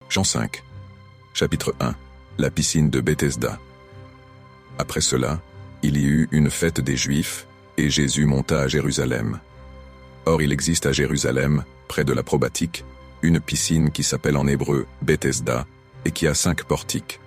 Jean 5. Chapitre 1. La piscine de Bethesda. Après cela, il y eut une fête des Juifs, et Jésus monta à Jérusalem. Or il existe à Jérusalem, près de la probatique, une piscine qui s'appelle en hébreu Bethesda, et qui a 5 portiques.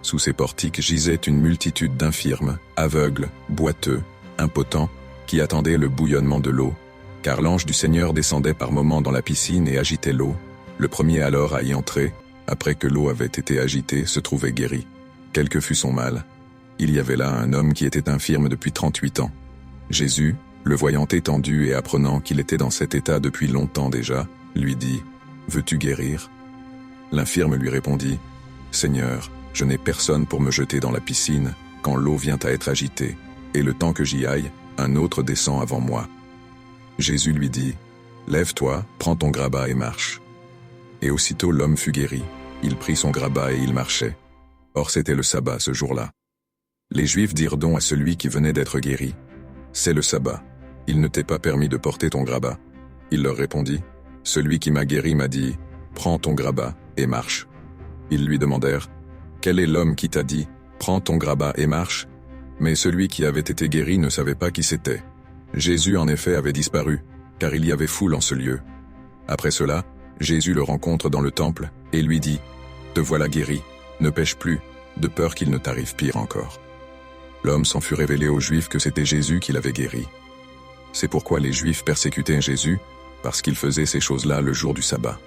Sous ces portiques gisait une multitude d'infirmes, aveugles, boiteux, impotents, qui attendaient le bouillonnement de l'eau, car l'ange du Seigneur descendait par moments dans la piscine et agitait l'eau. Le premier alors à y entrer, après que l'eau avait été agitée, se trouvait guéri. Quel que fût son mal, il y avait là un homme qui était infirme depuis 38 ans. Jésus, le voyant étendu et apprenant qu'il était dans cet état depuis longtemps déjà, lui dit « Veux-tu guérir ?» L'infirme lui répondit « Seigneur, je n'ai personne pour me jeter dans la piscine quand l'eau vient à être agitée, et le temps que j'y aille, un autre descend avant moi. » Jésus lui dit « Lève-toi, prends ton grabat et marche. » Et aussitôt l'homme fut guéri. Il prit son grabat et il marchait. Or c'était le sabbat ce jour-là. Les Juifs dirent donc à celui qui venait d'être guéri « C'est le sabbat. Il ne t'est pas permis de porter ton grabat. » Il leur répondit « Celui qui m'a guéri m'a dit « Prends ton grabat et marche. » Ils lui demandèrent « Quel est l'homme qui t'a dit « Prends ton grabat et marche » ?» Mais celui qui avait été guéri ne savait pas qui c'était. Jésus en effet avait disparu, car il y avait foule en ce lieu. Après cela, Jésus le rencontre dans le temple et lui dit « Te voilà guéri, ne pêche plus, de peur qu'il ne t'arrive pire encore. » L'homme s'en fut révélé aux Juifs que c'était Jésus qui l'avait guéri. C'est pourquoi les Juifs persécutaient Jésus, parce qu'il faisait ces choses-là le jour du sabbat.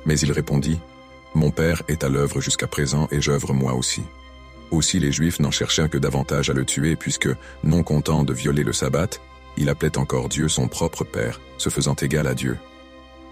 Mais il répondit « Mon Père est à l'œuvre jusqu'à présent et j'œuvre moi aussi. » Aussi les Juifs n'en cherchaient que davantage à le tuer puisque, non content de violer le sabbat, il appelait encore Dieu son propre Père, se faisant égal à Dieu.